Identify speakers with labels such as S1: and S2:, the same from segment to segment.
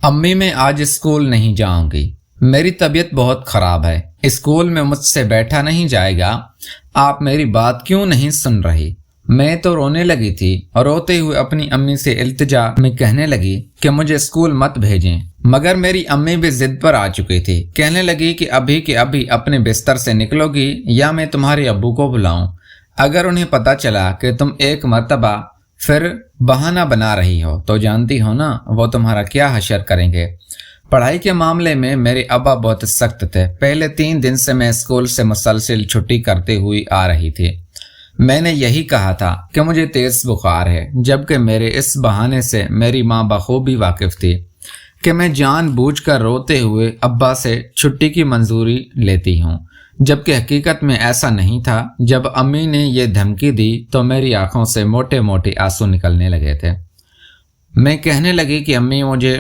S1: अम्मी मैं आज स्कूल नहीं जाऊंगी। मेरी तबीयत बहुत खराब है। स्कूल में मुझसे बैठा नहीं जाएगा। आप मेरी बात क्यों नहीं सुन रही? मैं तो रोने लगी थी और रोते हुए अपनी अम्मी से इल्तिजा में कहने लगी कि मुझे स्कूल मत भेजें। मगर मेरी अम्मी भी जिद पर आ चुकी थी। कहने लगी कि अभी के अभी अपने बिस्तर से निकलोगी या मैं तुम्हारे अब्बू को बुलाऊं। अगर उन्हें पता चला कि तुम एक मर्तबा फिर बहाना बना रही हो तो जानती हो ना वो तुम्हारा क्या हशर करेंगे। पढ़ाई के मामले में मेरे अब्बा बहुत सख्त थे। पहले 3 दिन से मैं स्कूल से मुसलसल छुट्टी करते हुए आ रही थी। मैंने यही कहा था कि मुझे तेज बुखार है, जबकि मेरे इस बहाने से मेरी माँ बखूबी वाकिफ थी कि मैं जानबूझकर रोते हुए अब्बा से छुट्टी की मंजूरी लेती हूँ, जबकि हकीकत में ऐसा नहीं था। जब अम्मी ने यह धमकी दी तो मेरी आंखों से मोटे मोटे आंसू निकलने लगे थे। मैं कहने लगी कि अम्मी मुझे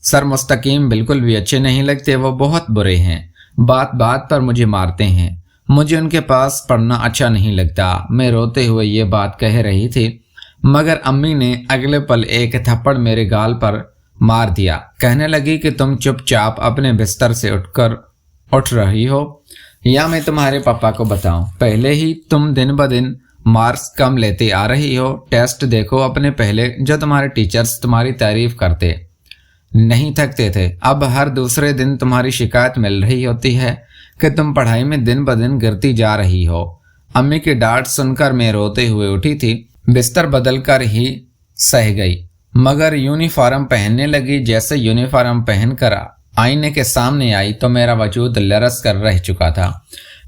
S1: सर मुस्तकीम बिल्कुल भी अच्छे नहीं लगते, वो बहुत बुरे हैं, बात बात पर मुझे मारते हैं, मुझे उनके पास पढ़ना अच्छा नहीं लगता। मैं रोते हुए ये बात कह रही थी मगर अम्मी ने अगले पल एक थप्पड़ मेरे गाल पर मार दिया। कहने लगी कि तुम चुपचाप अपने बिस्तर से उठ रही हो या मैं तुम्हारे पापा को बताऊं। पहले ही तुम दिन ब दिन मार्क्स कम लेते आ रही हो। टेस्ट देखो अपने पहले, जो तुम्हारे टीचर्स तुम्हारी तारीफ करते नहीं थकते थे, अब हर दूसरे दिन तुम्हारी शिकायत मिल रही होती है कि तुम पढ़ाई में दिन ब दिन गिरती जा रही हो। अम्मी की डांट सुनकर मैं रोते हुए उठी थी। बिस्तर बदल कर ही सह गई मगर यूनिफॉर्म पहनने लगी। जैसे यूनिफॉर्म पहनकर आईने के सामने आई तो मेरा वजूद लरस कर रह चुका था।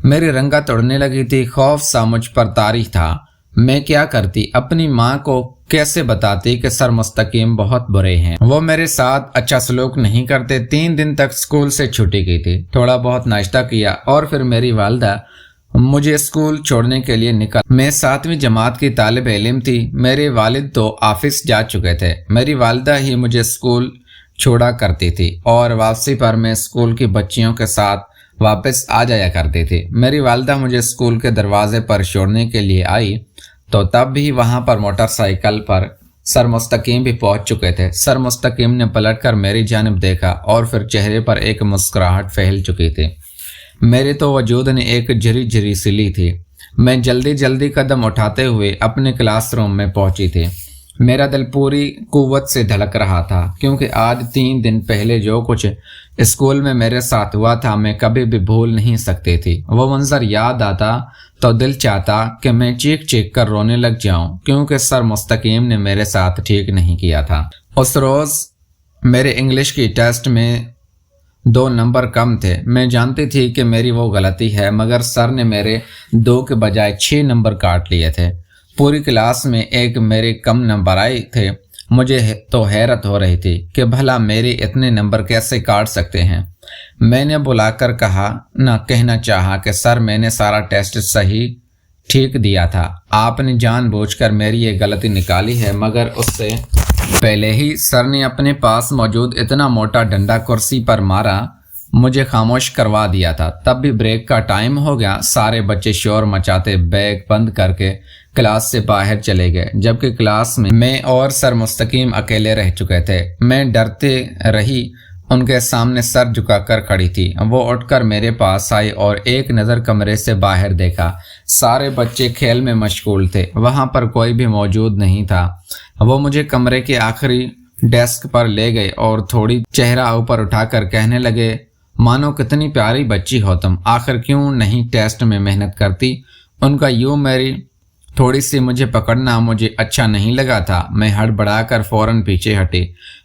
S1: मेरी रंगत उड़ने लगी थी। खौफ सा मुझ पर तारी था। मैं क्या करती? अपनी माँ को कैसे बताती कि सर मुस्तकीम बहुत बुरे हैं, वो मेरे साथ अच्छा सलूक नहीं करते। 3 दिन तक स्कूल से छुट्टी की थी। थोड़ा बहुत नाश्ता किया और फिर मेरी वालदा मुझे स्कूल छोड़ने के लिए निकल। मैं 7वीं जमात की तालिब इल्म थी। मेरे वालिद तो ऑफिस जा चुके थे। मेरी वालदा ही मुझे स्कूल छोड़ा करती थी और वापसी पर मैं स्कूल की बच्चियों के साथ वापस आ जाया करती थी। मेरी वालदा मुझे स्कूल के दरवाजे पर छोड़ने के लिए आई तो तब भी वहां पर मोटरसाइकिल पर सर मुस्तकीम भी पहुंच चुके थे। सर मुस्तकीम ने पलटकर मेरी जानिब देखा और फिर चेहरे पर एक मुस्कुराहट फैल चुकी थी। मेरे तो वजूद ने एक झिरी झिरी सी ली थी। मैं जल्दी जल्दी कदम उठाते हुए अपने क्लासरूम में पहुंची थी। मेरा दिल पूरी कुव्वत से धड़क रहा था क्योंकि आज 3 दिन पहले जो कुछ स्कूल में मेरे साथ हुआ था मैं कभी भी भूल नहीं सकती थी। वो मंजर याद आता तो दिल चाहता कि मैं चीख चीख कर रोने लग जाऊं क्योंकि सर मुस्तकीम ने मेरे साथ ठीक नहीं किया था। उस रोज मेरे इंग्लिश की टेस्ट में 2 नंबर कम थे। मैं जानती थी कि मेरी वो गलती है मगर सर ने मेरे 2 के बजाय 6 नंबर काट लिए थे। पूरी क्लास में एक मेरे कम नंबर आए थे। मुझे तो हैरत हो रही थी कि भला मेरे इतने नंबर कैसे काट सकते हैं। मैंने बुलाकर कहना चाहा कि सर मैंने सारा टेस्ट सही ठीक दिया था, आपने जानबूझकर मेरी ये गलती निकाली है। मगर उससे पहले ही सर ने अपने पास मौजूद इतना मोटा डंडा कुर्सी पर मारा, मुझे खामोश करवा दिया था। तब भी ब्रेक का टाइम हो गया। सारे बच्चे शोर मचाते बैग बंद करके क्लास से बाहर चले गए, जबकि क्लास में मैं और सर मुस्तकीम अकेले रह चुके थे। मैं डरते रही। उनके सामने सर झुकाकर खड़ी थी। वो उठकर मेरे पास आई और एक नज़र कमरे से बाहर देखा। सारे बच्चे खेल में मशगूल थे, वहां पर कोई भी मौजूद नहीं था। वो मुझे कमरे के आखिरी डेस्क पर ले गए और थोड़ी चेहरा ऊपर उठाकर कहने लगे, मानो कितनी प्यारी बच्ची हो तुम, आखिर क्यों नहीं टेस्ट में मेहनत करती? उनका यूं मेरी थोड़ी सी मुझे पकड़ना मुझे अच्छा नहीं लगा था। मैं हड़बड़ाकर फौरन पीछे हटी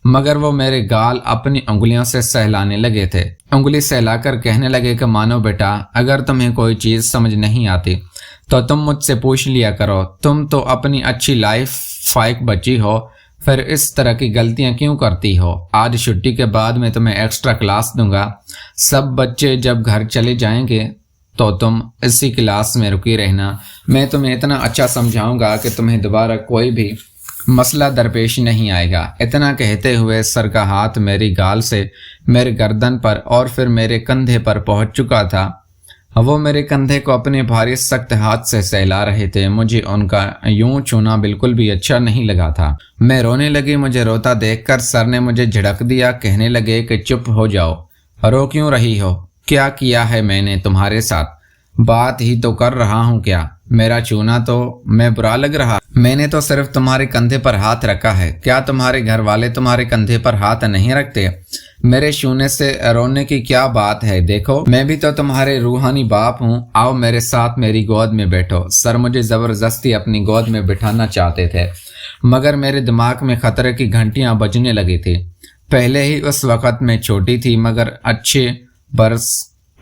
S1: मगर वो मेरे गाल अपनी उंगलियों से सहलाने लगे थे। उंगली सहलाकर कहने लगे कि मानो बेटा, अगर तुम्हें कोई चीज़ समझ नहीं आती तो तुम मुझसे पूछ लिया करो। तुम तो अपनी अच्छी लाइफ फाइक बच्ची हो, फिर इस तरह की गलतियां क्यों करती हो? आज छुट्टी के बाद मैं तुम्हें एक्स्ट्रा क्लास दूंगा। सब बच्चे जब घर चले जाएंगे तो तुम इसी क्लास में रुकी रहना। मैं तुम्हें इतना अच्छा समझाऊंगा कि तुम्हें दोबारा कोई भी मसला दरपेश नहीं आएगा। इतना कहते हुए सर का हाथ मेरी गाल से मेरे गर्दन पर और फिर मेरे कंधे पर पहुंच चुका था। وہ میرے کندھے کو اپنے بھاری سخت ہاتھ سے سہلا رہے تھے۔ مجھے ان کا یوں چھونا بالکل بھی اچھا نہیں لگا تھا۔ میں رونے لگی۔ مجھے روتا دیکھ کر سر نے مجھے جھڑک دیا، کہنے لگے کہ چپ ہو جاؤ، رو کیوں رہی ہو؟ کیا کیا ہے میں نے تمہارے ساتھ؟ بات ہی تو کر رہا ہوں، کیا میرا چھونا تو میں برا لگ رہا؟ میں نے تو صرف تمہارے کندھے پر ہاتھ رکھا ہے، کیا تمہارے گھر والے تمہارے کندھے پر ہاتھ نہیں رکھتے؟ میرے چھونے سے رونے کی کیا بات ہے؟ دیکھو میں بھی تو تمہارے روحانی باپ ہوں، آؤ میرے ساتھ میری گود میں بیٹھو۔ سر مجھے زبردستی اپنی گود میں بٹھانا چاہتے تھے، مگر میرے دماغ میں خطرے کی گھنٹیاں بجنے لگی تھی۔ پہلے ہی اس وقت میں چھوٹی تھی، مگر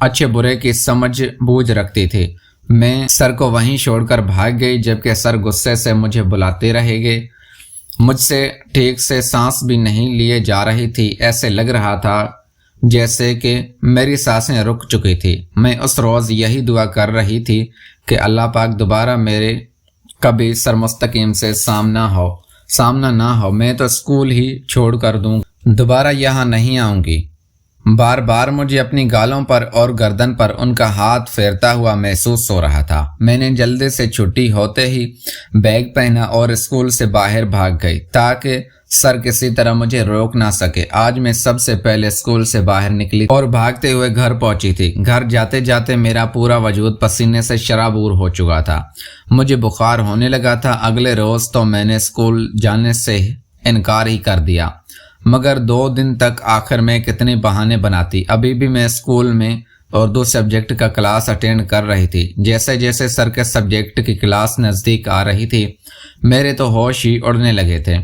S1: اچھے برے کی سمجھ بوجھ رکھتی تھی۔ میں سر کو وہیں چھوڑ کر بھاگ گئی، جبکہ سر غصے سے مجھے بلاتے رہے گے۔ مجھ سے ٹھیک سے سانس بھی نہیں لیے جا رہی تھی، ایسے لگ رہا تھا جیسے کہ میری سانسیں رک چکی تھی۔ میں اس روز یہی دعا کر رہی تھی کہ اللہ پاک دوبارہ میرے کبھی سر مستقیم سے سامنا نہ ہو، میں تو اسکول ہی چھوڑ کر دوں، دوبارہ یہاں نہیں آؤں گی۔ بار بار مجھے اپنی گالوں پر اور گردن پر ان کا ہاتھ پھیرتا ہوا محسوس ہو رہا تھا۔ میں نے جلدی سے چھٹی ہوتے ہی بیگ پہنا اور اسکول سے باہر بھاگ گئی تاکہ سر کسی طرح مجھے روک نہ سکے۔ آج میں سب سے پہلے اسکول سے باہر نکلی اور بھاگتے ہوئے گھر پہنچی تھی۔ گھر جاتے جاتے میرا پورا وجود پسینے سے شرابور ہو چکا تھا، مجھے بخار ہونے لگا تھا۔ اگلے روز تو میں نے اسکول جانے سے انکار ہی کر دیا، مگر 2 دن تک آخر میں کتنے بہانے بناتی۔ ابھی بھی میں اسکول میں اردو سبجیکٹ کا کلاس اٹینڈ کر رہی تھی۔ جیسے جیسے سر کے سبجیکٹ کی کلاس نزدیک آ رہی تھی، میرے تو ہوش ہی اڑنے لگے تھے۔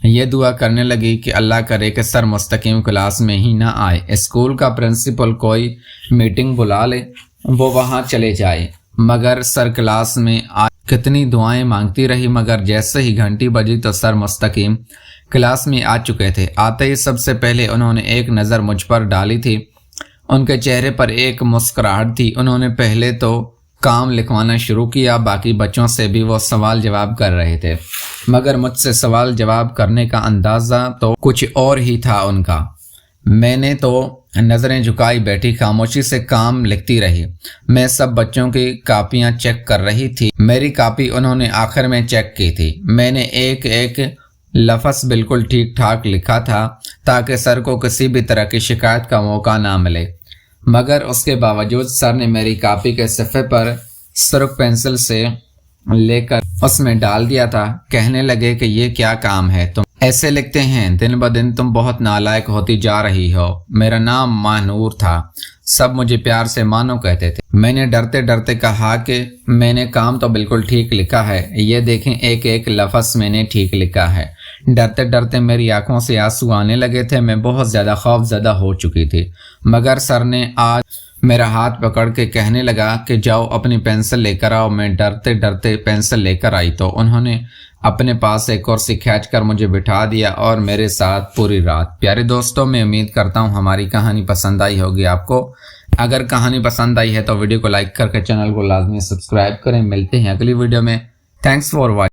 S1: یہ دعا کرنے لگی کہ اللہ کرے کہ سر مستقیم کلاس میں ہی نہ آئے، اسکول کا پرنسپل کوئی میٹنگ بلا لے، وہ وہاں چلے جائے۔ مگر سر کلاس میں کتنی دعائیں مانگتی رہی، مگر جیسے ہی گھنٹی بجی تو سر مستقیم کلاس میں آ چکے تھے۔ آتے ہی سب سے پہلے انہوں نے ایک نظر مجھ پر ڈالی تھی، ان کے چہرے پر ایک مسکراہٹ تھی۔ انہوں نے پہلے تو کام لکھوانا شروع کیا، باقی بچوں سے بھی وہ سوال جواب کر رہے تھے، مگر مجھ سے سوال جواب کرنے کا اندازہ تو کچھ اور ہی تھا ان کا۔ میں نے تو نظریں جھکائی بیٹھی، خاموشی سے کام لکھتی رہی۔ میں سب بچوں کی کاپیاں چیک کر رہی تھی، میری کاپی انہوں نے آخر میں چیک کی تھی۔ میں نے ایک ایک لفظ بالکل ٹھیک ٹھاک لکھا تھا تاکہ سر کو کسی بھی طرح کی شکایت کا موقع نہ ملے، مگر اس کے باوجود سر نے میری کاپی کے صفحے پر سرخ پینسل سے لے کر اس میں ڈال دیا تھا۔ کہنے لگے کہ یہ کیا کام ہے، تم ایسے لکھتے ہیں، دن بدن تم بہت نالائق ہوتی جا رہی ہو۔ میرا نام مانور تھا، سب مجھے پیار سے مانو کہتے تھے۔ میں نے ڈرتے ڈرتے کہا کہ میں نے کام تو بالکل ٹھیک لکھا ہے، یہ دیکھیں ایک ایک لفظ میں نے ٹھیک لکھا ہے۔ ڈرتے ڈرتے میری آنکھوں سے آنسو آنے لگے تھے، میں بہت زیادہ خوف زدہ ہو چکی تھی۔ مگر سر نے آج میرا ہاتھ پکڑ کے کہنے لگا کہ جاؤ اپنی پینسل لے کر آؤ۔ میں ڈرتے ڈرتے پینسل لے کر آئی تو انہوں نے اپنے پاس ایک کرسی کھینچ کر مجھے بٹھا دیا اور میرے ساتھ پوری رات۔ پیارے دوستوں، میں امید کرتا ہوں ہماری کہانی پسند آئی ہوگی آپ کو۔ اگر کہانی پسند آئی ہے تو ویڈیو کو لائک کر کے چینل کو لازمی سبسکرائب کریں۔ ملتے ہیں اگلی ویڈیو میں۔ Thanks for watching.